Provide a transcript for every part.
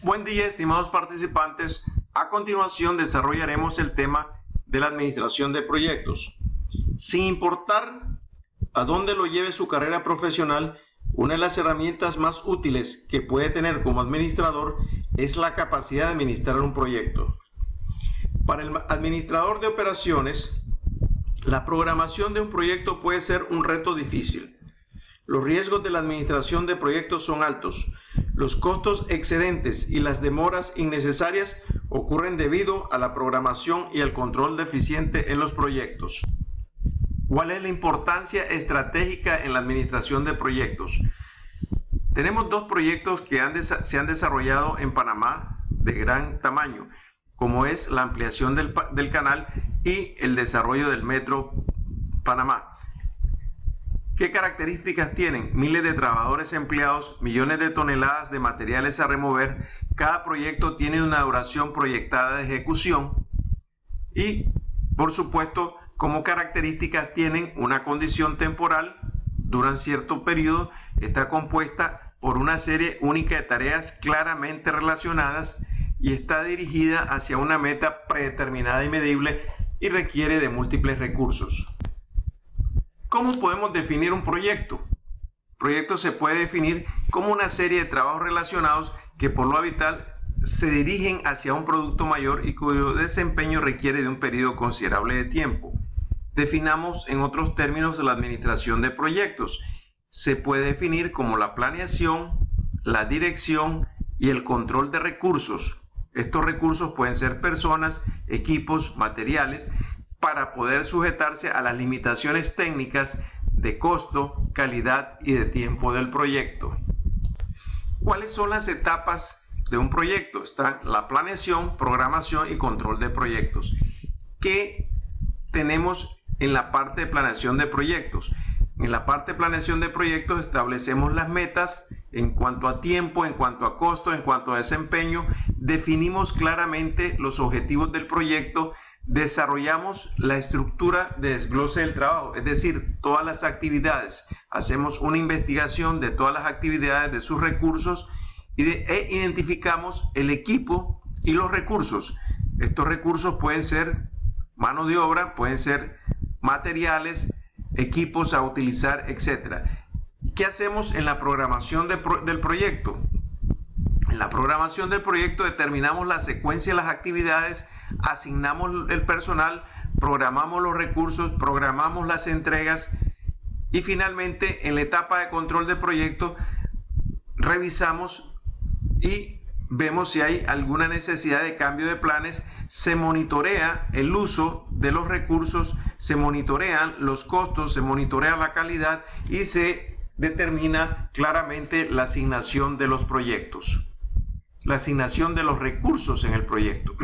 Buen día, estimados participantes. A continuación desarrollaremos el tema de la administración de proyectos. Sin importar a dónde lo lleve su carrera profesional, una de las herramientas más útiles que puede tener como administrador es la capacidad de administrar un proyecto. Para el administrador de operaciones, la programación de un proyecto puede ser un reto difícil. Los riesgos de la administración de proyectos son altos. Los costos excedentes y las demoras innecesarias ocurren debido a la programación y el control deficiente en los proyectos. ¿Cuál es la importancia estratégica en la administración de proyectos? Tenemos dos proyectos que se han desarrollado en Panamá de gran tamaño, como es la ampliación del canal y el desarrollo del Metro Panamá. ¿Qué características tienen? Miles de trabajadores empleados, millones de toneladas de materiales a remover. Cada proyecto tiene una duración proyectada de ejecución y, por supuesto, como características tienen una condición temporal, duran cierto periodo, está compuesta por una serie única de tareas claramente relacionadas y está dirigida hacia una meta predeterminada y medible y requiere de múltiples recursos. ¿Cómo podemos definir un proyecto? Proyecto se puede definir como una serie de trabajos relacionados que por lo habitual se dirigen hacia un producto mayor y cuyo desempeño requiere de un periodo considerable de tiempo. Definamos en otros términos la administración de proyectos. Se puede definir como la planeación, la dirección y el control de recursos. Estos recursos pueden ser personas, equipos, materiales, para poder sujetarse a las limitaciones técnicas de costo, calidad y de tiempo del proyecto. ¿Cuáles son las etapas de un proyecto? Están la planeación, programación y control de proyectos. ¿Qué tenemos en la parte de planeación de proyectos? En la parte de planeación de proyectos establecemos las metas en cuanto a tiempo, en cuanto a costo, en cuanto a desempeño. Definimos claramente los objetivos del proyecto. Desarrollamos la estructura de desglose del trabajo, es decir, todas las actividades. Hacemos una investigación de todas las actividades, de sus recursos e identificamos el equipo y los recursos. Estos recursos pueden ser mano de obra, pueden ser materiales, equipos a utilizar, etc. ¿Qué hacemos en la programación del proyecto? En la programación del proyecto determinamos la secuencia de las actividades, asignamos el personal, programamos los recursos, programamos las entregas y finalmente en la etapa de control de proyecto revisamos y vemos si hay alguna necesidad de cambio de planes, se monitorea el uso de los recursos, se monitorean los costos, se monitorea la calidad y se determina claramente la asignación de los proyectos, la asignación de los recursos en el proyecto.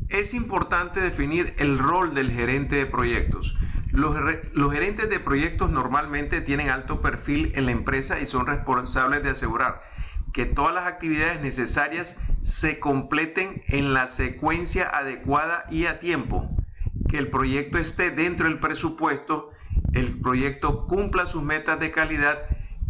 Es importante definir el rol del gerente de proyectos. Los gerentes de proyectos normalmente tienen alto perfil en la empresa y son responsables de asegurar que todas las actividades necesarias se completen en la secuencia adecuada y a tiempo, que el proyecto esté dentro del presupuesto, el proyecto cumpla sus metas de calidad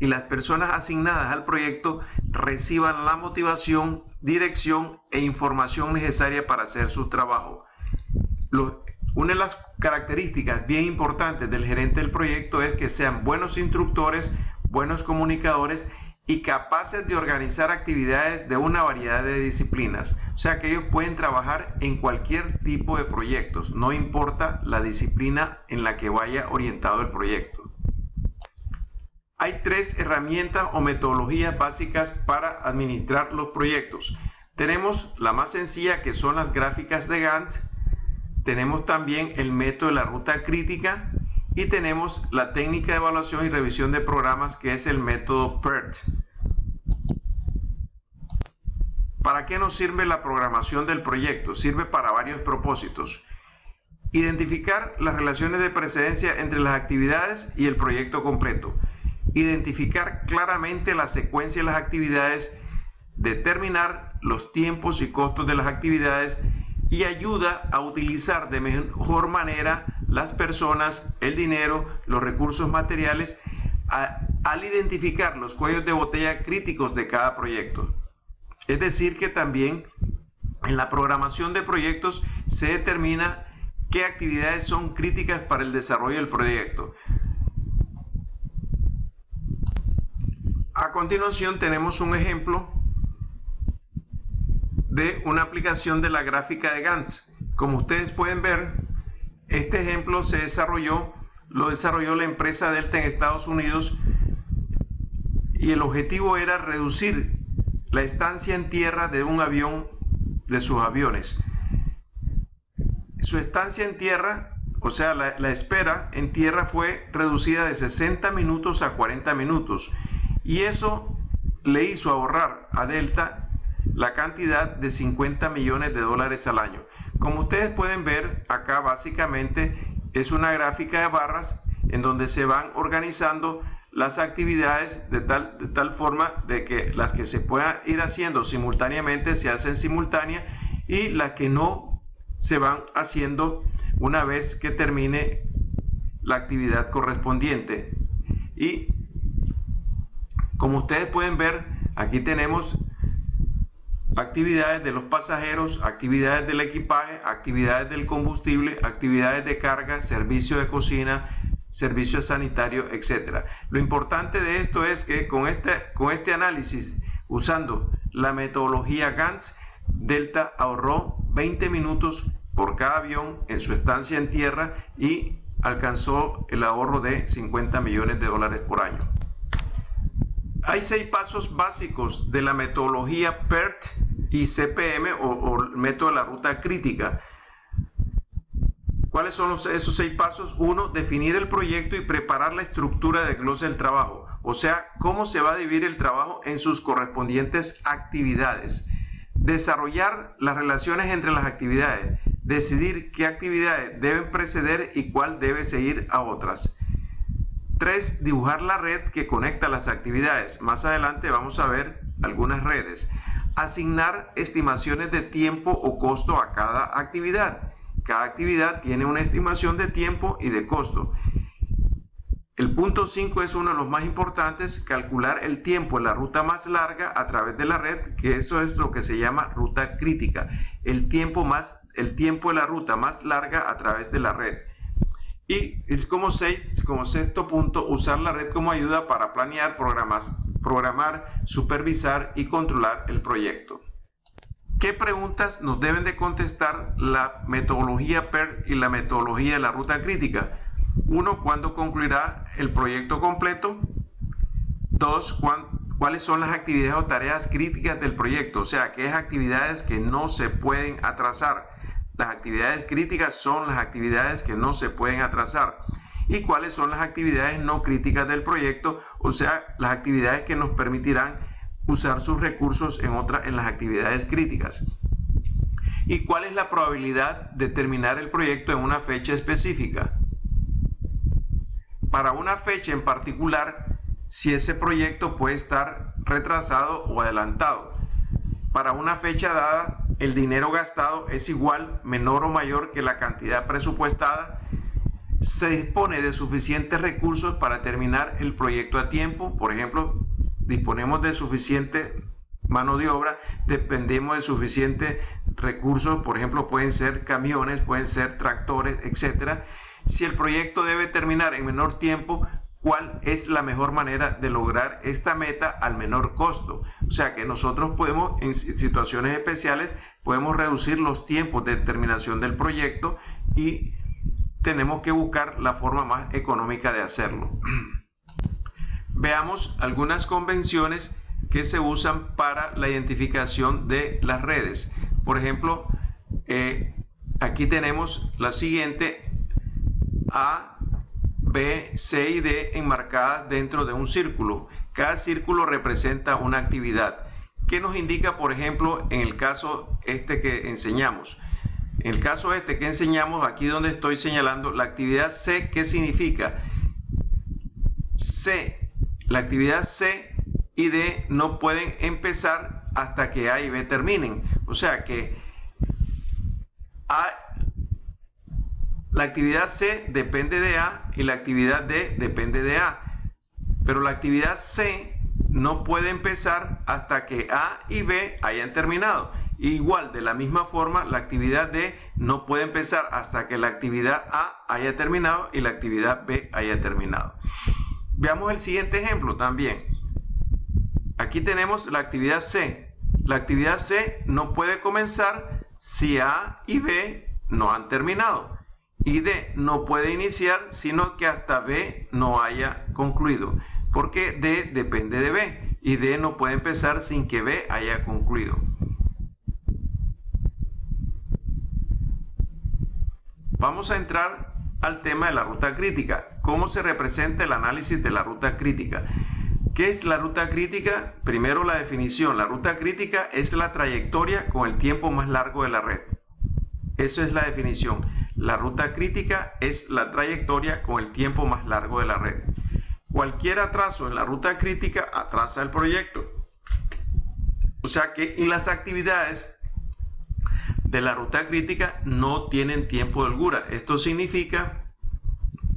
y las personas asignadas al proyecto reciban la motivación, dirección e información necesaria para hacer su trabajo. Una de las características bien importantes del gerente del proyecto es que sean buenos instructores, buenos comunicadores y capaces de organizar actividades de una variedad de disciplinas. O sea que ellos pueden trabajar en cualquier tipo de proyectos, no importa la disciplina en la que vaya orientado el proyecto. Hay tres herramientas o metodologías básicas para administrar los proyectos. Tenemos la más sencilla, que son las gráficas de Gantt. Tenemos también el método de la ruta crítica y tenemos la técnica de evaluación y revisión de programas, que es el método PERT. ¿Para qué nos sirve la programación del proyecto? Sirve para varios propósitos. Identificar las relaciones de precedencia entre las actividades y el proyecto completo. Identificar claramente la secuencia de las actividades, determinar los tiempos y costos de las actividades y ayuda a utilizar de mejor manera las personas, el dinero, los recursos materiales al identificar los cuellos de botella críticos de cada proyecto. Es decir, que también en la programación de proyectos se determina qué actividades son críticas para el desarrollo del proyecto. A continuación tenemos un ejemplo de una aplicación de la gráfica de Gantt. Como ustedes pueden ver, este ejemplo lo desarrolló la empresa Delta en Estados Unidos, y el objetivo era reducir la estancia en tierra de un avión, de sus aviones. Su estancia en tierra, o sea, la espera en tierra, fue reducida de 60 minutos a 40 minutos, y eso le hizo ahorrar a Delta la cantidad de $50 millones al año. Como ustedes pueden ver acá, básicamente es una gráfica de barras en donde se van organizando las actividades de tal forma de que las que se puedan ir haciendo simultáneamente se hacen simultáneas, y las que no se van haciendo una vez que termine la actividad correspondiente. Y como ustedes pueden ver, aquí tenemos actividades de los pasajeros, actividades del equipaje, actividades del combustible, actividades de carga, servicio de cocina, servicio sanitario, etc. Lo importante de esto es que con este análisis, usando la metodología Gantt, Delta ahorró 20 minutos por cada avión en su estancia en tierra y alcanzó el ahorro de $50 millones por año. Hay 6 pasos básicos de la metodología PERT y CPM o método de la ruta crítica. ¿Cuáles son esos 6 pasos? 1. Definir el proyecto y preparar la estructura de glosa del trabajo, o sea, cómo se va a dividir el trabajo en sus correspondientes actividades. Desarrollar las relaciones entre las actividades, decidir qué actividades deben preceder y cuál debe seguir a otras. 3. Dibujar la red que conecta las actividades. Más adelante vamos a ver algunas redes. Asignar estimaciones de tiempo o costo a cada actividad. Cada actividad tiene una estimación de tiempo y de costo. El punto 5 es uno de los más importantes: calcular el tiempo en la ruta más larga a través de la red, que eso es lo que se llama ruta crítica. El tiempo de la ruta más larga a través de la red. Y como sexto punto, usar la red como ayuda para planear, programar, supervisar y controlar el proyecto. ¿Qué preguntas nos deben de contestar la metodología PERT y la metodología de la ruta crítica? 1. ¿Cuándo concluirá el proyecto completo? 2. ¿Cuáles son las actividades o tareas críticas del proyecto? O sea, aquellas actividades que no se pueden atrasar. Las actividades críticas son las actividades que no se pueden atrasar. ¿Y cuáles son las actividades no críticas del proyecto? O sea, las actividades que nos permitirán usar sus recursos en las actividades críticas. ¿Y cuál es la probabilidad de terminar el proyecto en una fecha específica? Para una fecha en particular, si ese proyecto puede estar retrasado o adelantado. Para una fecha dada, el dinero gastado es igual, menor o mayor que la cantidad presupuestada. Se dispone de suficientes recursos para terminar el proyecto a tiempo. Por ejemplo, disponemos de suficiente mano de obra, dependemos de suficientes recursos. Por ejemplo, pueden ser camiones, pueden ser tractores, etc. Si el proyecto debe terminar en menor tiempo, ¿cuál es la mejor manera de lograr esta meta al menor costo? O sea que nosotros podemos, en situaciones especiales, podemos reducir los tiempos de terminación del proyecto y tenemos que buscar la forma más económica de hacerlo. Veamos algunas convenciones que se usan para la identificación de las redes. Por ejemplo, aquí tenemos la siguiente: A, B, C y D enmarcadas dentro de un círculo. Cada círculo representa una actividad. ¿Qué nos indica, por ejemplo, en el caso que enseñamos? En el caso que enseñamos, aquí donde estoy señalando, la actividad C, ¿qué significa? C, la actividad C y D no pueden empezar hasta que A y B terminen. O sea que la actividad C depende de A y la actividad D depende de A. Pero la actividad C no puede empezar hasta que A y B hayan terminado. Igual, de la misma forma, la actividad D no puede empezar hasta que la actividad A haya terminado y la actividad B haya terminado. Veamos el siguiente ejemplo también. Aquí tenemos la actividad C. La actividad C no puede comenzar si A y B no han terminado. Y D no puede iniciar sino que hasta B no haya concluido, porque D depende de B y D no puede empezar sin que B haya concluido. Vamos a entrar al tema de la ruta crítica. ¿Cómo se representa el análisis de la ruta crítica? ¿Qué es la ruta crítica? Primero, la definición. La ruta crítica es la trayectoria con el tiempo más largo de la red. Eso es la definición. La ruta crítica es la trayectoria con el tiempo más largo de la red. Cualquier atraso en la ruta crítica atrasa el proyecto. O sea que las actividades de la ruta crítica no tienen tiempo de holgura. Esto significa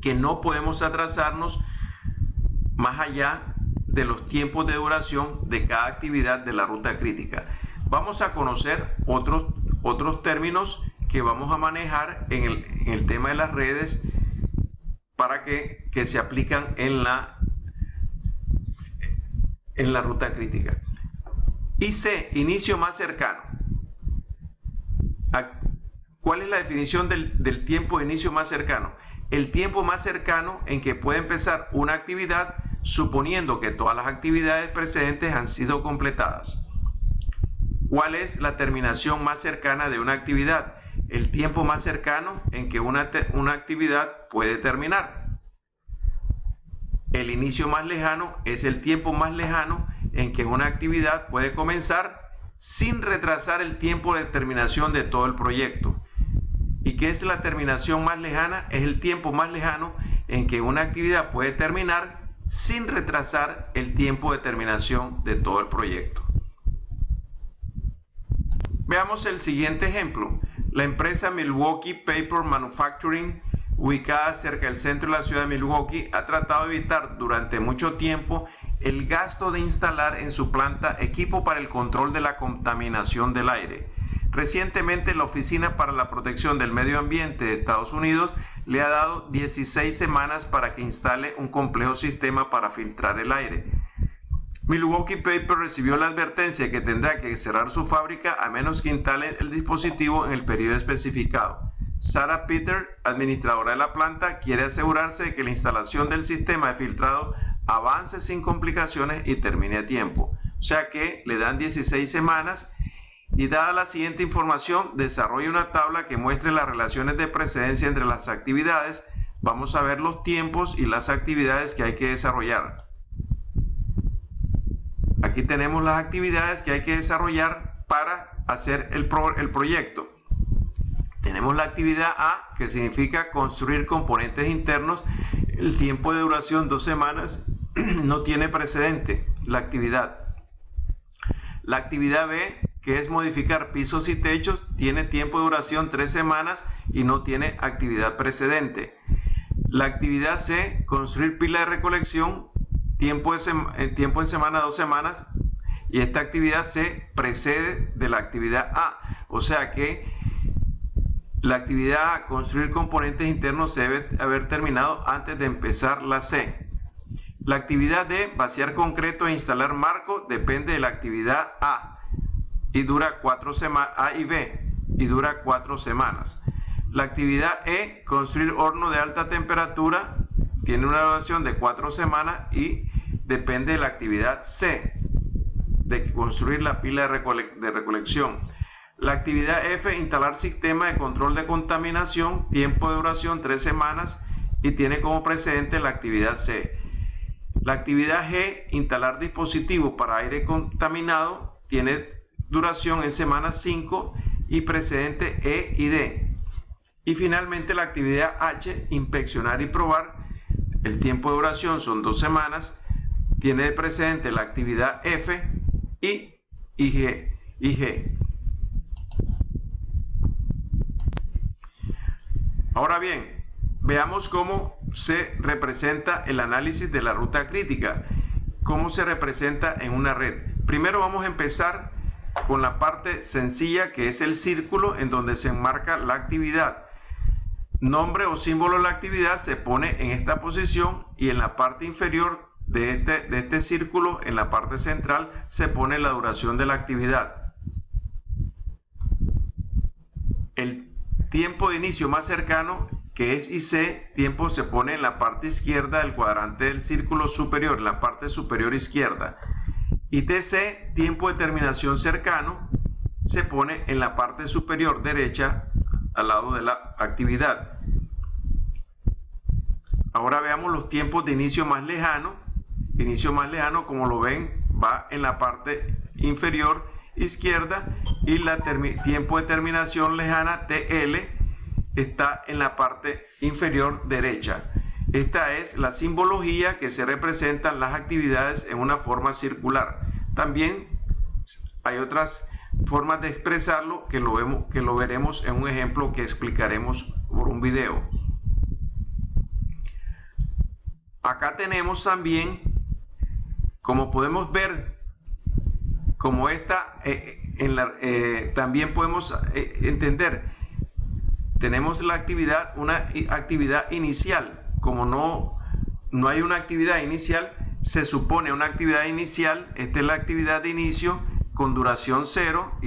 que no podemos atrasarnos más allá de los tiempos de duración de cada actividad de la ruta crítica. Vamos a conocer otros términos que vamos a manejar en el tema de las redes para que se aplican en la ruta crítica. IC, inicio más cercano. ¿Cuál es la definición del tiempo de inicio más cercano? El tiempo más cercano en que puede empezar una actividad suponiendo que todas las actividades precedentes han sido completadas. ¿Cuál es la terminación más cercana de una actividad? El tiempo más cercano en que una actividad puede terminar. El inicio más lejano es el tiempo más lejano en que una actividad puede comenzar sin retrasar el tiempo de terminación de todo el proyecto. ¿Y qué es la terminación más lejana? Es el tiempo más lejano en que una actividad puede terminar sin retrasar el tiempo de terminación de todo el proyecto. Veamos el siguiente ejemplo. La empresa Milwaukee Paper Manufacturing, ubicada cerca del centro de la ciudad de Milwaukee, ha tratado de evitar durante mucho tiempo el gasto de instalar en su planta equipo para el control de la contaminación del aire. Recientemente, la Oficina para la Protección del Medio Ambiente de Estados Unidos le ha dado 16 semanas para que instale un complejo sistema para filtrar el aire. Milwaukee Paper recibió la advertencia que tendrá que cerrar su fábrica a menos que instale el dispositivo en el periodo especificado. Sarah Peter, administradora de la planta, quiere asegurarse de que la instalación del sistema de filtrado avance sin complicaciones y termine a tiempo. O sea que le dan 16 semanas y, dada la siguiente información, desarrolla una tabla que muestre las relaciones de precedencia entre las actividades. Vamos a ver los tiempos y las actividades que hay que desarrollar. Aquí tenemos las actividades que hay que desarrollar para hacer el proyecto. Tenemos la actividad A, que significa construir componentes internos. El tiempo de duración 2 semanas, no tiene precedente la actividad. La actividad B, que es modificar pisos y techos, tiene tiempo de duración 3 semanas y no tiene actividad precedente. La actividad C, construir pila de recolección, tiempo en semana 2 semanas, y esta actividad C precede de la actividad A. O sea que la actividad A, construir componentes internos, se debe haber terminado antes de empezar la C. La actividad D, vaciar concreto e instalar marco, depende de la actividad A y dura 4 semanas, A y B, y dura 4 semanas. La actividad E, construir horno de alta temperatura, tiene una duración de 4 semanas y depende de la actividad C, de construir la pila de recolección. La actividad F, instalar sistema de control de contaminación, tiempo de duración 3 semanas y tiene como precedente la actividad C. La actividad G, instalar dispositivos para aire contaminado, tiene duración en semana 5 y precedente E y D. Y finalmente la actividad H, inspeccionar y probar, el tiempo de duración son 2 semanas, tiene de precedente la actividad F y G. Ahora bien, veamos cómo se representa el análisis de la ruta crítica. cómo se representa en una red. Primero vamos a empezar con la parte sencilla, que es el círculo en donde se enmarca la actividad. Nombre o símbolo de la actividad se pone en esta posición y en la parte inferior de este círculo, en la parte central, se pone la duración de la actividad. El tiempo de inicio más cercano, que es IC, tiempo, se pone en la parte izquierda del cuadrante del círculo superior, en la parte superior izquierda. Y TC, tiempo de terminación cercano, se pone en la parte superior derecha al lado de la actividad. Ahora veamos los tiempos de inicio más lejano. Inicio más lejano, como lo ven, va en la parte inferior izquierda, y la tiempo de terminación lejana, TL, está en la parte inferior derecha. Esta es la simbología que se representan las actividades en una forma circular. También hay otras formas de expresarlo que lo veremos en un ejemplo que explicaremos por un video. Acá tenemos también, como podemos ver, como esta, también podemos entender, tenemos la actividad, una actividad inicial. Como no hay una actividad inicial, se supone una actividad inicial. Esta es la actividad de inicio con duración 0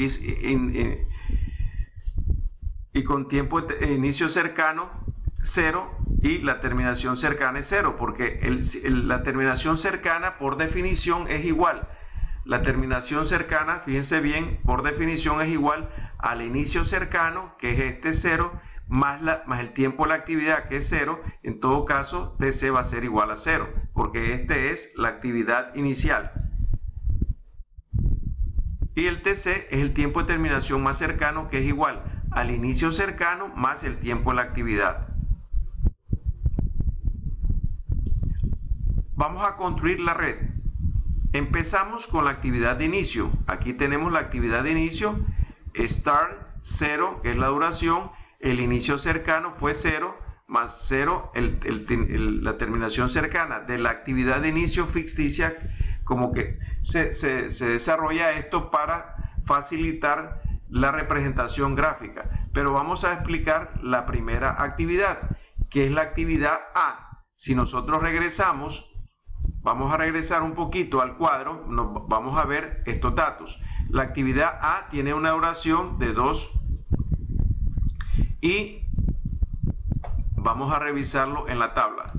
y con tiempo de inicio cercano 0, y la terminación cercana es 0, porque la terminación cercana por definición es igual. La terminación cercana, fíjense bien, por definición es igual al inicio cercano, que es este 0, más el tiempo de la actividad, que es 0. En todo caso, TC va a ser igual a 0, porque este es la actividad inicial. Y el TC es el tiempo de terminación más cercano, que es igual al inicio cercano más el tiempo de la actividad. Vamos a construir la red. Empezamos con la actividad de inicio. Aquí tenemos la actividad de inicio, start 0, que es la duración. El inicio cercano fue 0, más 0, la terminación cercana de la actividad de inicio ficticia. Como que se desarrolla esto para facilitar la representación gráfica. Pero vamos a explicar la primera actividad, que es la actividad A. Si nosotros regresamos, vamos a regresar un poquito al cuadro, vamos a ver estos datos. La actividad A tiene una duración de 2 y vamos a revisarlo en la tabla.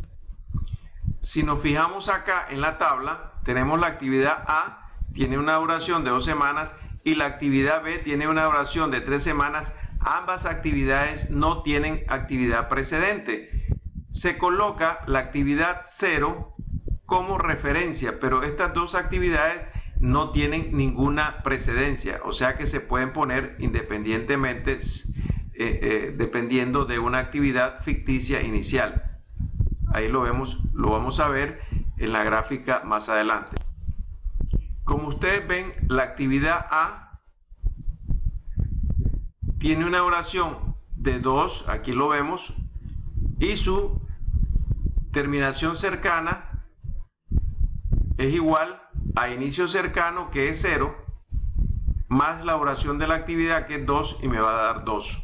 Si nos fijamos acá en la tabla, tenemos la actividad A, tiene una duración de 2 semanas, y la actividad B tiene una duración de 3 semanas. Ambas actividades no tienen actividad precedente. Se coloca la actividad 0 como referencia, pero estas dos actividades no tienen ninguna precedencia, o sea que se pueden poner independientemente, dependiendo de una actividad ficticia inicial. Ahí lo vamos a ver en la gráfica más adelante. Como ustedes ven, la actividad A tiene una duración de 2, aquí lo vemos, y su terminación cercana es igual a inicio cercano, que es 0, más la duración de la actividad, que es 2, y me va a dar 2.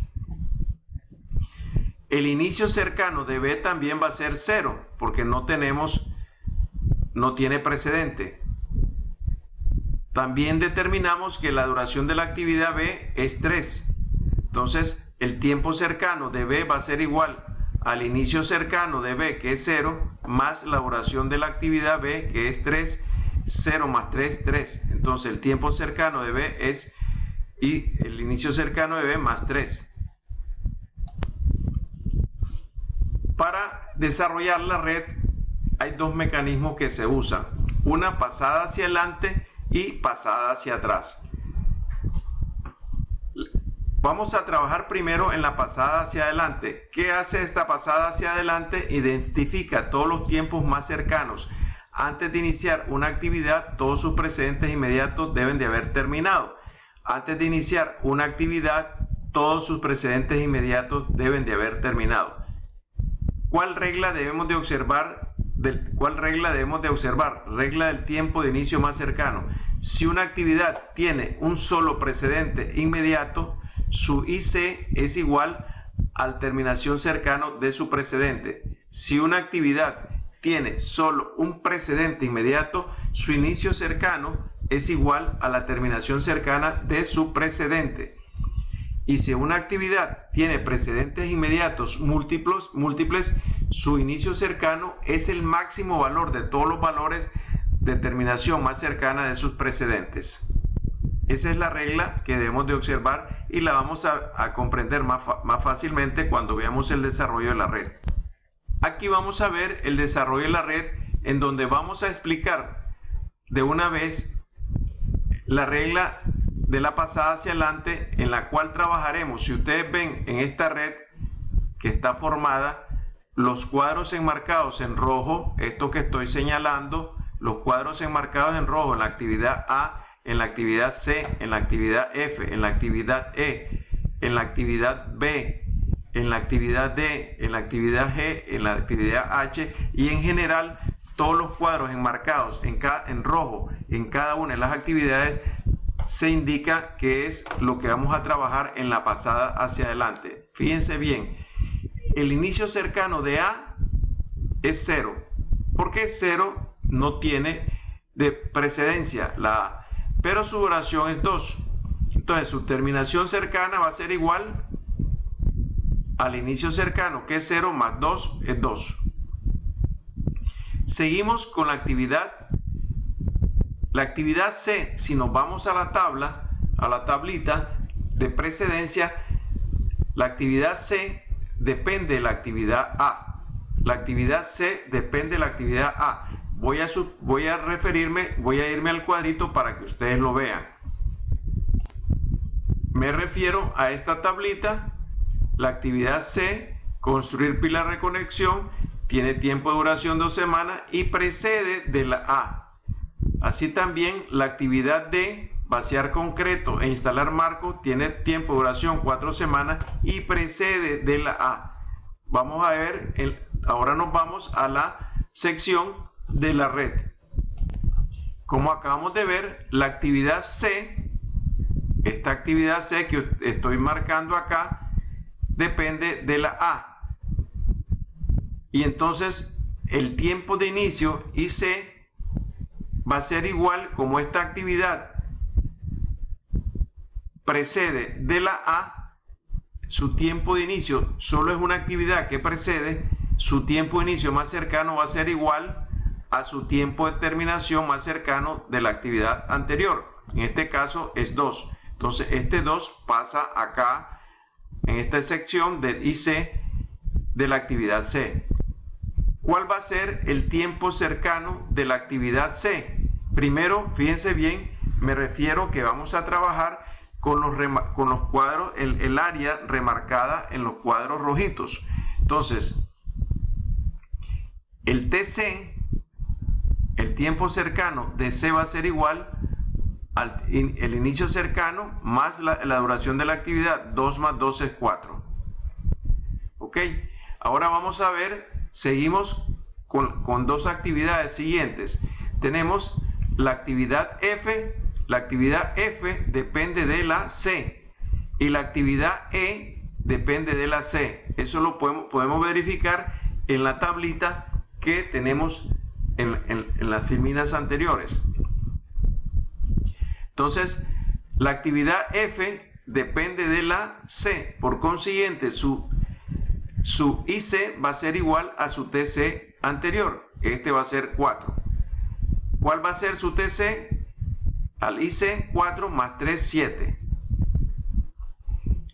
El inicio cercano de B también va a ser 0, porque no tiene precedente. También determinamos que la duración de la actividad B es 3. Entonces, el tiempo cercano de B va a ser igual al inicio cercano de B, que es 0, más la duración de la actividad B, que es 3, 0 más 3, 3. Entonces el tiempo cercano de B es, y el inicio cercano de B más 3. Para desarrollar la red hay dos mecanismos que se usan. Una pasada hacia adelante y pasada hacia atrás. Vamos a trabajar primero en la pasada hacia adelante. ¿Qué hace esta pasada hacia adelante? Identifica todos los tiempos más cercanos. Antes de iniciar una actividad, todos sus precedentes inmediatos deben de haber terminado. Antes de iniciar una actividad, todos sus precedentes inmediatos deben de haber terminado. ¿Cuál regla debemos de observar ¿Cuál regla debemos de observar? Regla del tiempo de inicio más cercano. Si una actividad tiene un solo precedente inmediato, su IC es igual al terminación cercano de su precedente. Si una actividad tiene solo un precedente inmediato, su inicio cercano es igual a la terminación cercana de su precedente. Y si una actividad tiene precedentes inmediatos múltiples, su inicio cercano es el máximo valor de todos los valores de terminación más cercana de sus precedentes. Esa es la regla que debemos de observar y la vamos a comprender más fácilmente cuando veamos el desarrollo de la red. Aquí vamos a ver el desarrollo de la red, en donde vamos a explicar de una vez la regla de la pasada hacia adelante, en la cual trabajaremos. Si ustedes ven en esta red que está formada, los cuadros enmarcados en rojo, esto que estoy señalando, los cuadros enmarcados en rojo en la actividad A, en la actividad C, en la actividad F, en la actividad E, en la actividad B, en la actividad D, en la actividad G, en la actividad H, y en general todos los cuadros enmarcados en rojo en cada una de las actividades se indica que es lo que vamos a trabajar en la pasada hacia adelante. Fíjense bien, el inicio cercano de A es 0. ¿Por qué 0? No tiene de precedencia la A, pero su duración es 2. Entonces su terminación cercana va a ser igual al inicio cercano, que es 0 más 2 es 2. Seguimos con la actividad C. Si nos vamos a la tabla, a la tablita de precedencia, la actividad C depende de la actividad A. La actividad C depende de la actividad A. Voy a irme al cuadrito para que ustedes lo vean. Me refiero a esta tablita. La actividad C, construir pila de reconexión, tiene tiempo de duración 2 semanas y precede de la A. Así también la actividad D, vaciar concreto e instalar marco, tiene tiempo de duración 4 semanas y precede de la A. Vamos a ver, ahora nos vamos a la sección de la red. Como acabamos de ver, la actividad C, esta actividad C que estoy marcando acá, depende de la A. Y entonces el tiempo de inicio IC va a ser igual, como esta actividad precede de la A, su tiempo de inicio solo es una actividad que precede, su tiempo de inicio más cercano va a ser igual a su tiempo de terminación más cercano de la actividad anterior. En este caso es 2. Entonces este 2 pasa acá en esta sección de IC de la actividad C. ¿Cuál va a ser el tiempo cercano de la actividad C? Primero, fíjense bien, me refiero que vamos a trabajar con los cuadros, el área remarcada en los cuadros rojitos. Entonces, el TC, el tiempo cercano de C va a ser igual al el inicio cercano más la duración de la actividad. 2 más 2 es 4. ¿Ok? Ahora vamos a ver, seguimos con dos actividades siguientes. Tenemos la actividad F. La actividad F depende de la C y la actividad E depende de la C. Eso lo podemos verificar en la tablita que tenemos en las filminas anteriores. Entonces, la actividad F depende de la C. Por consiguiente, su IC va a ser igual a su TC anterior. Este va a ser 4. ¿Cuál va a ser su TC? Al IC, 4 más 3, 7.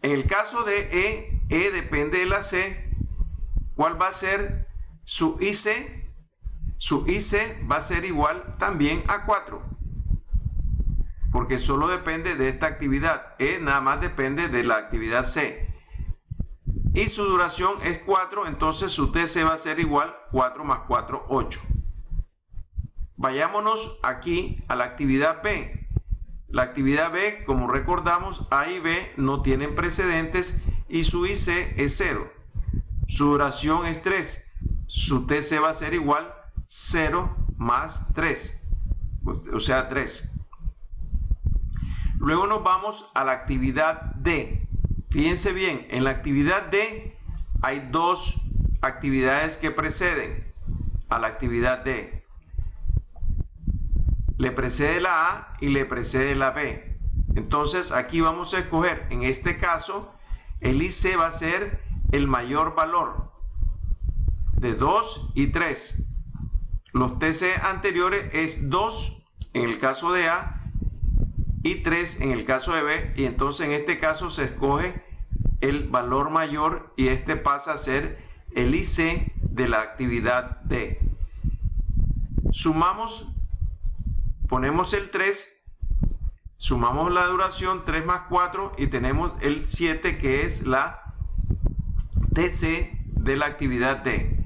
En el caso de E depende de la C. ¿Cuál va a ser su IC? Su IC va a ser igual también a 4. Porque solo depende de esta actividad. E nada más depende de la actividad C. Y su duración es 4, entonces su TC va a ser igual 4 más 4, 8. Vayámonos aquí a la actividad B. La actividad B, como recordamos, A y B no tienen precedentes y su IC es 0. Su duración es 3. Su TC va a ser igual 0 más 3, o sea 3. Luego nos vamos a la actividad D. Fíjense bien, en la actividad D hay dos actividades que preceden a la actividad D. Le precede la A y le precede la B. Entonces aquí vamos a escoger, en este caso, el IC va a ser el mayor valor de 2 y 3. Los TC anteriores es 2 en el caso de A y 3 en el caso de B, y entonces en este caso se escoge el valor mayor y este pasa a ser el IC de la actividad D. Sumamos, ponemos el 3, sumamos la duración 3 más 4 y tenemos el 7 que es la TC de la actividad D.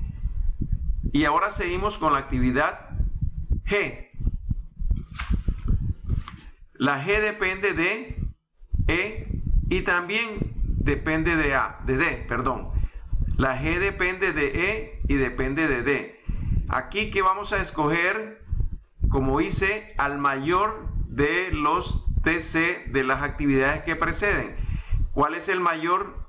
Y ahora seguimos con la actividad G. La G depende de E y también depende de D, perdón. La G depende de E y depende de D. Aquí que vamos a escoger, como hice, al mayor de los TC de las actividades que preceden. ¿Cuál es el mayor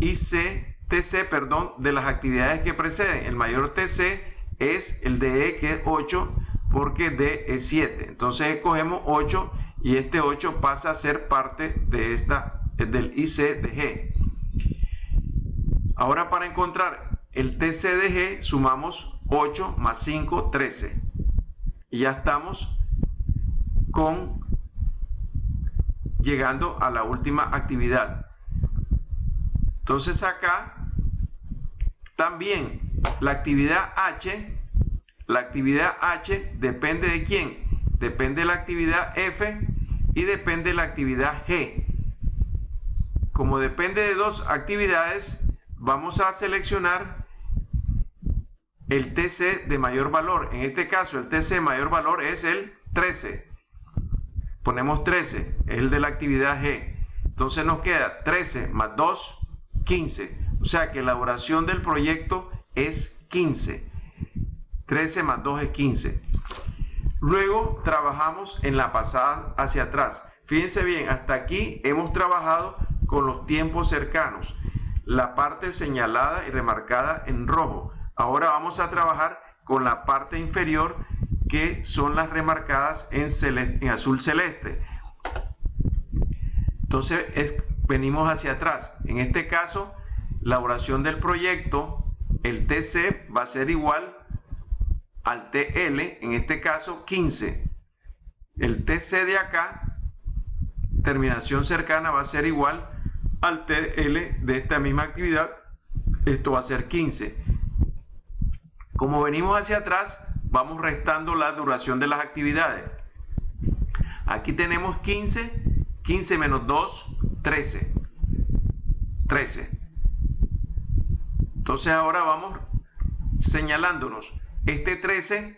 TC, perdón, de las actividades que preceden? El mayor TC es el de E, que es 8, porque D es 7. Entonces escogemos 8 y este 8 pasa a ser parte de del IC de G. Ahora, para encontrar el TC de G, sumamos 8 más 5, 13. Y ya estamos llegando a la última actividad. Entonces acá también la actividad H depende de quién, depende de la actividad F y depende de la actividad G. Como depende de dos actividades, vamos a seleccionar el TC de mayor valor. En este caso el TC de mayor valor es el 13. Ponemos 13, es el de la actividad G. Entonces nos queda 13 más 2, 15. O sea que la duración del proyecto es 15. 13 más 2 es 15. Luego trabajamos en la pasada hacia atrás. Fíjense bien, hasta aquí hemos trabajado con los tiempos cercanos, la parte señalada y remarcada en rojo. Ahora vamos a trabajar con la parte inferior, que son las remarcadas en azul celeste. Entonces venimos hacia atrás. En este caso, la duración del proyecto, el TC va a ser igual al TL, en este caso 15. El TC de acá, terminación cercana, va a ser igual al TL de esta misma actividad. Esto va a ser 15. Como venimos hacia atrás, vamos restando la duración de las actividades. Aquí tenemos 15, 15 menos 2, 13. 13. Entonces ahora vamos señalándonos. Este 13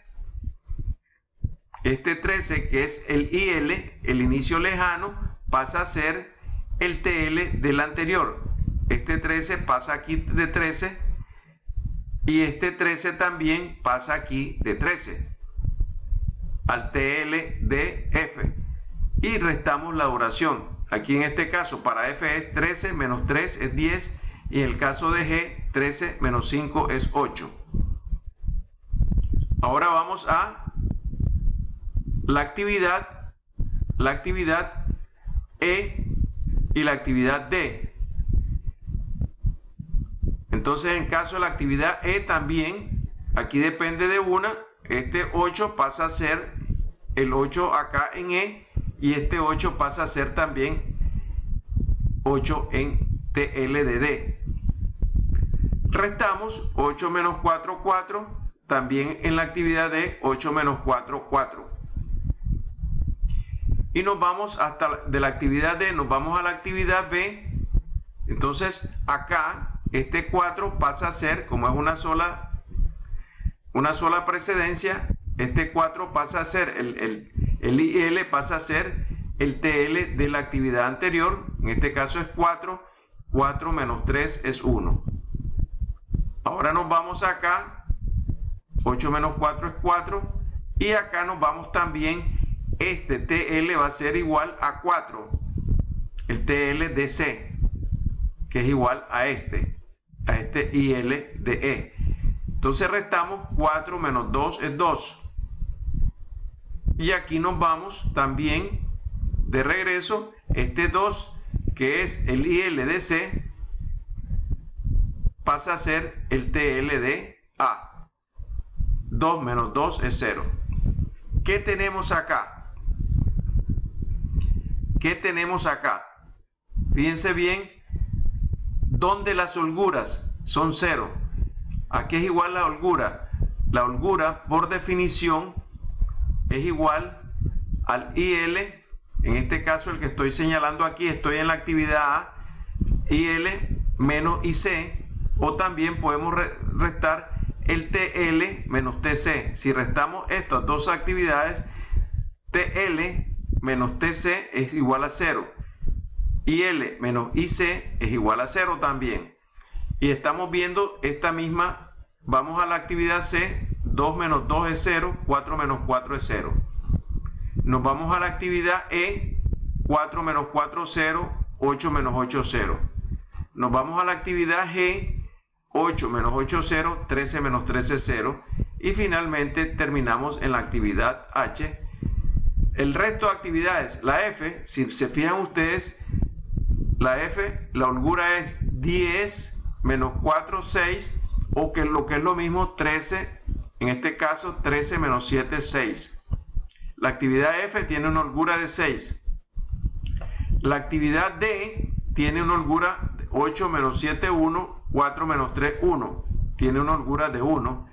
que es el IL, el inicio lejano, pasa a ser el TL del anterior. Este 13 pasa aquí de 13 y este 13 también pasa aquí de 13 al TL de F y restamos la duración. Aquí en este caso para F es 13 menos 3 es 10 y en el caso de G 13 menos 5 es 8. Ahora vamos a la actividad E y la actividad D. Entonces en caso de la actividad E también, aquí depende de una, este 8 pasa a ser el 8 acá en E y este 8 pasa a ser también 8 en TL de D. Restamos 8 menos 4, 4. También en la actividad D, 8 menos 4, 4. Y nos vamos de la actividad D, nos vamos a la actividad B. Entonces acá, este 4 pasa a ser, como es una sola precedencia, este 4 pasa a ser, el IL pasa a ser el TL de la actividad anterior. En este caso es 4, 4 menos 3 es 1. Ahora nos vamos acá 8 menos 4 es 4. Y acá nos vamos también, este TL va a ser igual a 4. El TL de C, que es igual a este IL de E. Entonces restamos 4 menos 2 es 2. Y aquí nos vamos también de regreso, este 2, que es el IL de C, pasa a ser el TL de A. 2 menos 2 es 0. ¿Qué tenemos acá? ¿Qué tenemos acá? Fíjense bien, donde las holguras son 0. ¿A qué es igual la holgura? La holgura, por definición, es igual al IL, en este caso el que estoy señalando aquí, estoy en la actividad A, IL menos IC, o también podemos restar el TL menos TC. Si restamos estas dos actividades, TL menos TC es igual a 0. IL menos IC es igual a 0 también. Y estamos viendo esta misma, vamos a la actividad C, 2 menos 2 es 0, 4 menos 4 es 0. Nos vamos a la actividad E, 4 menos 4 es 0, 8 menos 8 es 0. Nos vamos a la actividad G, 8 menos 8 es 0, 13 menos 13 es 0. Y finalmente terminamos en la actividad H. El resto de actividades, la F, si se fijan ustedes, la F, la holgura es 10 menos 4, 6, o que lo que es lo mismo 13, en este caso 13 menos 7 es 6. La actividad F tiene una holgura de 6. La actividad D tiene una holgura de 8 menos 7, 1, 4 menos 3, 1. Tiene una holgura de 1.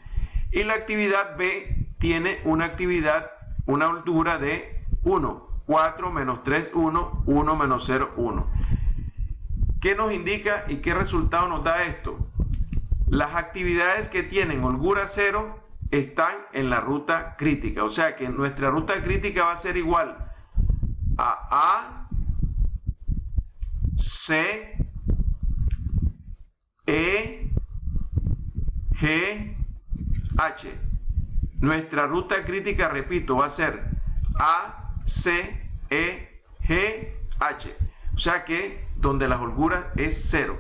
Y la actividad B tiene una holgura de 1. 4 menos 3, 1, 1 menos 0, 1. ¿Qué nos indica y qué resultado nos da esto? Las actividades que tienen holgura 0 están en la ruta crítica. O sea que nuestra ruta crítica va a ser igual a C, E, G, H. Nuestra ruta crítica, repito, va a ser A, C, E, G, H. O sea que donde la holgura es 0.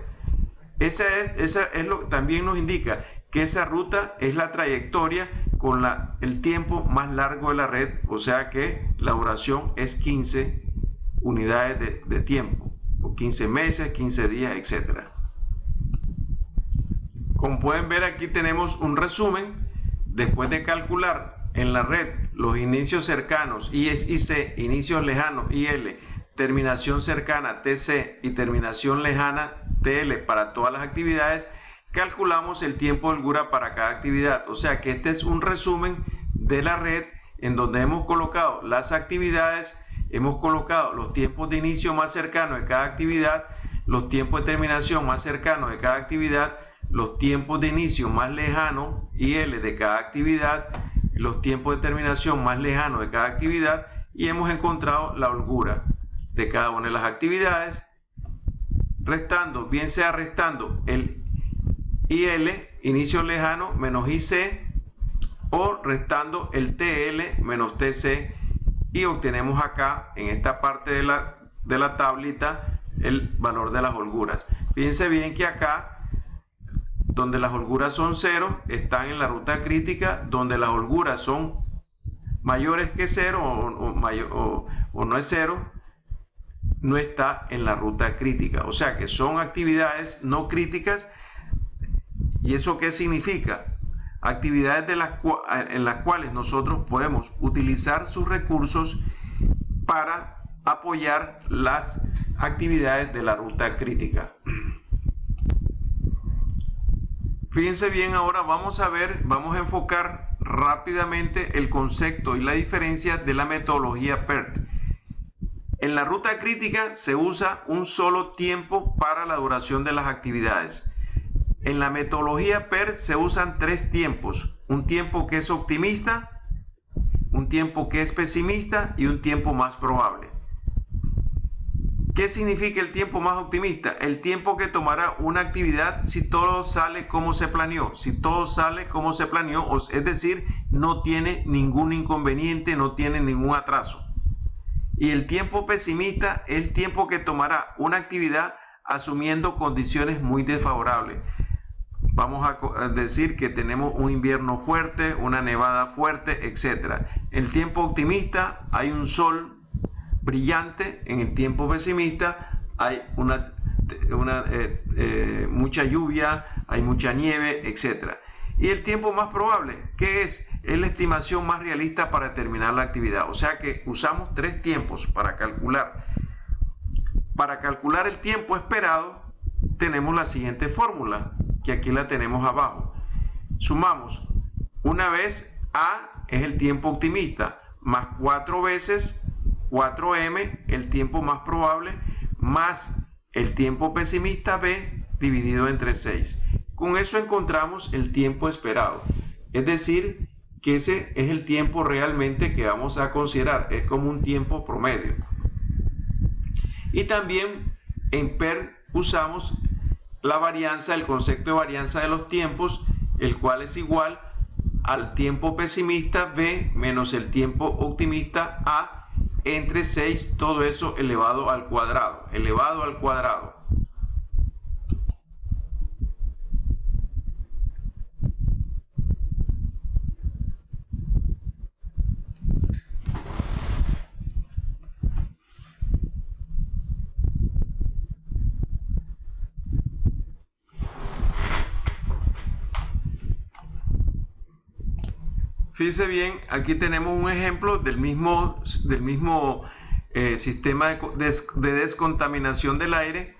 Esa es lo que también nos indica que esa ruta es la trayectoria con el tiempo más largo de la red, o sea que la duración es 15 unidades de tiempo, o 15 meses, 15 días, etc. Como pueden ver, aquí tenemos un resumen. Después de calcular en la red los inicios cercanos, IC, inicios lejanos, IL, terminación cercana, TC, y terminación lejana, TL, para todas las actividades, calculamos el tiempo de holgura para cada actividad. O sea que este es un resumen de la red en donde hemos colocado las actividades, hemos colocado los tiempos de inicio más cercanos de cada actividad, los tiempos de terminación más cercanos de cada actividad, los tiempos de inicio más lejanos, IL, de cada actividad, los tiempos de terminación más lejanos de cada actividad, y hemos encontrado la holgura de cada una de las actividades, restando, bien sea restando el IL, inicio lejano, menos IC, o restando el TL menos TC, y obtenemos acá, en esta parte de la tablita, el valor de las holguras. Fíjense bien que acá, donde las holguras son 0, están en la ruta crítica. Donde las holguras son mayores que 0 o no es 0, no está en la ruta crítica. O sea que son actividades no críticas. ¿Y eso qué significa? Actividades en las cuales nosotros podemos utilizar sus recursos para apoyar las actividades de la ruta crítica. Fíjense bien, ahora vamos a enfocar rápidamente el concepto y la diferencia de la metodología PERT. En la ruta crítica se usa un solo tiempo para la duración de las actividades. En la metodología PERT se usan 3 tiempos: un tiempo que es optimista, un tiempo que es pesimista y un tiempo más probable. ¿Qué significa el tiempo más optimista? El tiempo que tomará una actividad si todo sale como se planeó. Si todo sale como se planeó, es decir, no tiene ningún inconveniente, no tiene ningún atraso. Y el tiempo pesimista es el tiempo que tomará una actividad asumiendo condiciones muy desfavorables. Vamos a decir que tenemos un invierno fuerte, una nevada fuerte, etc. En el tiempo optimista hay un sol brillante. En el tiempo pesimista hay mucha lluvia, hay mucha nieve, etc. Y el tiempo más probable, ¿qué es? Es la estimación más realista para terminar la actividad. O sea que usamos 3 tiempos para calcular. Para calcular el tiempo esperado, tenemos la siguiente fórmula, que aquí la tenemos abajo. Sumamos, una vez A es el tiempo optimista, más 4 veces 4m, el tiempo más probable, más el tiempo pesimista B dividido entre 6. Con eso encontramos el tiempo esperado. Es decir, que ese es el tiempo realmente que vamos a considerar. Es como un tiempo promedio. Y también en PER usamos la varianza, el concepto de varianza de los tiempos, el cual es igual al tiempo pesimista B menos el tiempo optimista A entre 6, todo eso elevado al cuadrado, Fíjese bien, aquí tenemos un ejemplo del mismo sistema de descontaminación del aire.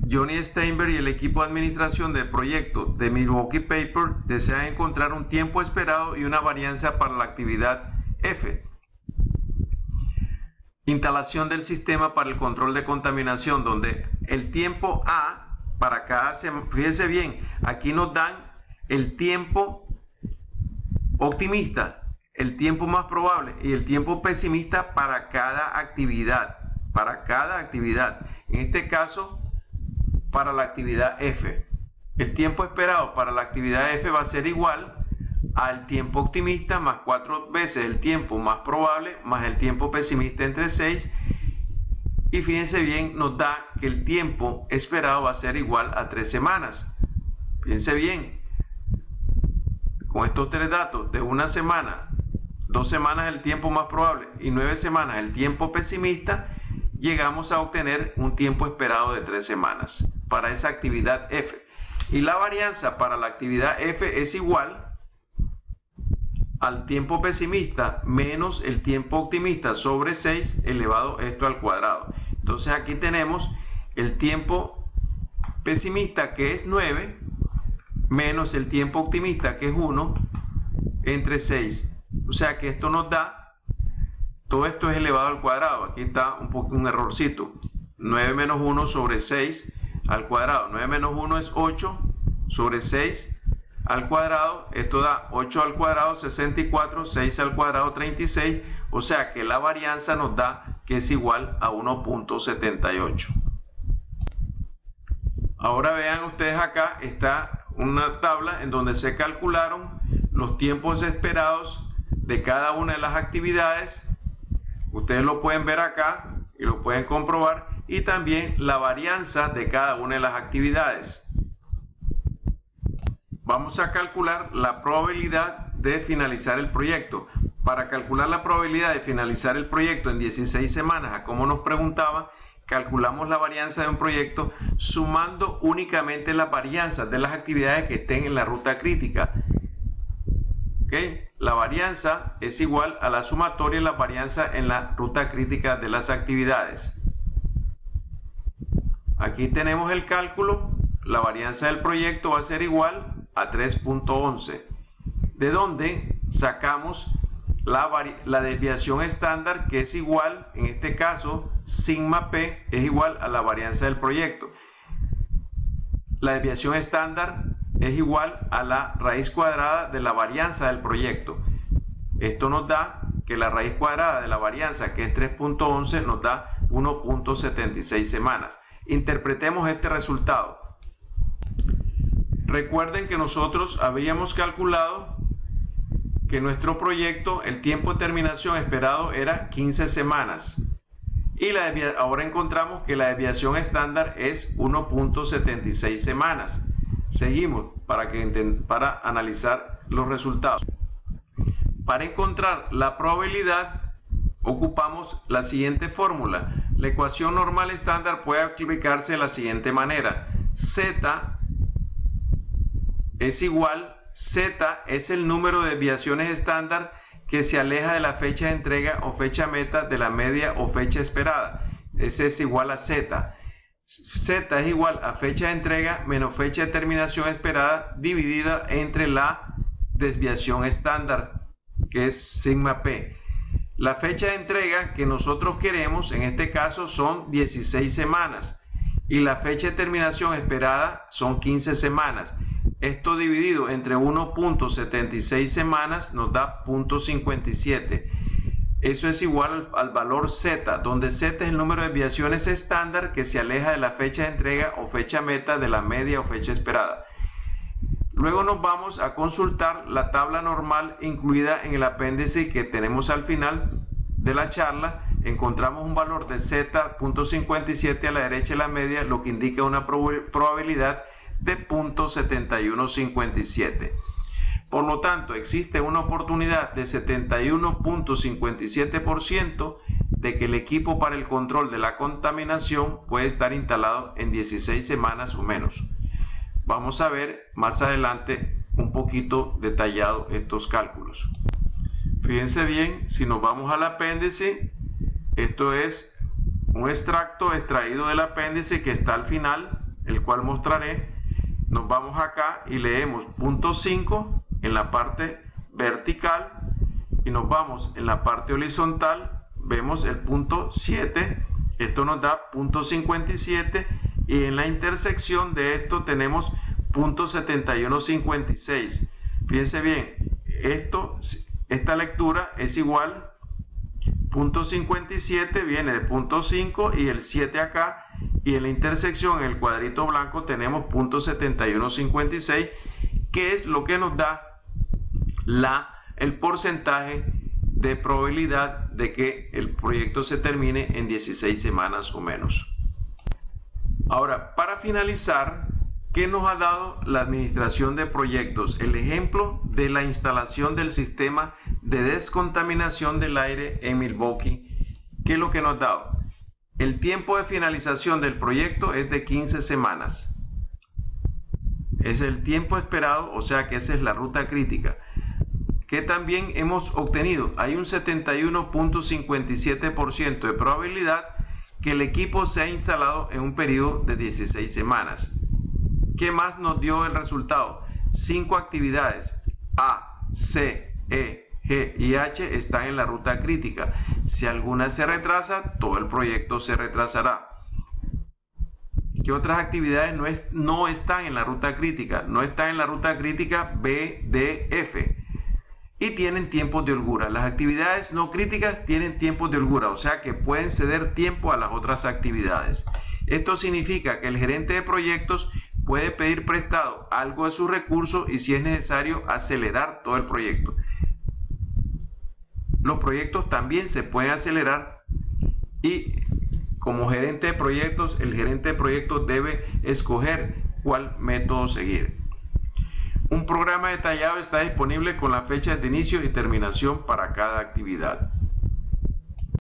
Johnny Steinberg y el equipo de administración del proyecto de Milwaukee Paper desean encontrar un tiempo esperado y una varianza para la actividad F. Instalación del sistema para el control de contaminación, donde el tiempo A para cada semana, fíjese bien, aquí nos dan el tiempo optimista, el tiempo más probable y el tiempo pesimista para cada actividad. En este caso, para la actividad F. El tiempo esperado para la actividad F va a ser igual al tiempo optimista más 4 veces el tiempo más probable más el tiempo pesimista entre 6. Y fíjense bien, nos da que el tiempo esperado va a ser igual a 3 semanas. Fíjense bien. Con estos 3 datos de una semana, 2 semanas el tiempo más probable y 9 semanas el tiempo pesimista, llegamos a obtener un tiempo esperado de 3 semanas para esa actividad F. Y la varianza para la actividad F es igual al tiempo pesimista menos el tiempo optimista sobre 6 elevado esto al cuadrado. Entonces aquí tenemos el tiempo pesimista, que es 9, menos el tiempo optimista, que es 1, entre 6. O sea que esto nos da, todo esto es elevado al cuadrado. Aquí está un errorcito. 9 menos 1 sobre 6 al cuadrado. 9 menos 1 es 8 sobre 6 al cuadrado. Esto da 8 al cuadrado, 64, 6 al cuadrado, 36. O sea que la varianza nos da que es igual a 1.78. Ahora vean ustedes, acá está una tabla en donde se calcularon los tiempos esperados de cada una de las actividades. Ustedes lo pueden ver acá y lo pueden comprobar, y también la varianza de cada una de las actividades. Vamos a calcular la probabilidad de finalizar el proyecto. Para calcular la probabilidad de finalizar el proyecto en 16 semanas, como nos preguntaba, calculamos la varianza de un proyecto sumando únicamente las varianzas de las actividades que estén en la ruta crítica. ¿Okay? La varianza es igual a la sumatoria de la varianza en la ruta crítica de las actividades. Aquí tenemos el cálculo. La varianza del proyecto va a ser igual a 3.11, de donde sacamos la desviación estándar, que es igual, en este caso, sigma p es igual a la varianza del proyecto. La desviación estándar es igual a la raíz cuadrada de la varianza del proyecto. Esto nos da que la raíz cuadrada de la varianza, que es 3.11, nos da 1.76 semanas. Interpretemos este resultado. Recuerden que nosotros habíamos calculado que nuestro proyecto, el tiempo de terminación esperado era 15 semanas. Y ahora encontramos que la desviación estándar es 1.76 semanas. Seguimos para analizar los resultados. Para encontrar la probabilidad, ocupamos la siguiente fórmula. La ecuación normal estándar puede aplicarse de la siguiente manera. Z es el número de desviaciones estándar que se aleja de la fecha de entrega o fecha meta de la media o fecha esperada. Ese es igual a Z. Z es igual a fecha de entrega menos fecha de terminación esperada dividida entre la desviación estándar, que es sigma P. La fecha de entrega que nosotros queremos en este caso son 16 semanas y la fecha de terminación esperada son 15 semanas. Esto dividido entre 1.76 semanas nos da 0.57. Eso es igual al valor Z, donde Z es el número de desviaciones estándar que se aleja de la fecha de entrega o fecha meta de la media o fecha esperada. Luego nos vamos a consultar la tabla normal incluida en el apéndice que tenemos al final de la charla. Encontramos un valor de Z.57 a la derecha de la media, lo que indica una probabilidad de 0.7157. Por lo tanto, existe una oportunidad de 71.57% de que el equipo para el control de la contaminación puede estar instalado en 16 semanas o menos. Vamos a ver más adelante un poquito detallado estos cálculos. Fíjense bien, si nos vamos al apéndice, esto es un extracto extraído del apéndice que está al final, el cual mostraré. Nos vamos acá y leemos punto 5 en la parte vertical y nos vamos en la parte horizontal, vemos el punto 7, esto nos da punto 57 y en la intersección de esto tenemos punto 7156. Fíjense bien, esta lectura es igual, punto 57 viene de punto 5 y el 7 acá. Y en la intersección, en el cuadrito blanco, tenemos punto 7156, que es lo que nos da el porcentaje de probabilidad de que el proyecto se termine en 16 semanas o menos. Ahora, para finalizar, ¿qué nos ha dado la administración de proyectos? El ejemplo de la instalación del sistema de descontaminación del aire en Milwaukee. ¿Qué es lo que nos ha dado? El tiempo de finalización del proyecto es de 15 semanas. Es el tiempo esperado, o sea que esa es la ruta crítica. Que también hemos obtenido, hay un 71.57% de probabilidad que el equipo sea instalado en un periodo de 16 semanas. ¿Qué más nos dio el resultado? 5 actividades A, C, E, G y H están en la ruta crítica. Si alguna se retrasa, todo el proyecto se retrasará. ¿Qué otras actividades no están en la ruta crítica? No están en la ruta crítica B, D, F. Y tienen tiempos de holgura. Las actividades no críticas tienen tiempos de holgura, o sea que pueden ceder tiempo a las otras actividades. Esto significa que el gerente de proyectos puede pedir prestado algo de sus recursos y si es necesario acelerar todo el proyecto. Los proyectos también se pueden acelerar y como gerente de proyectos, el gerente de proyectos debe escoger cuál método seguir. Un programa detallado está disponible con la fecha de inicio y terminación para cada actividad.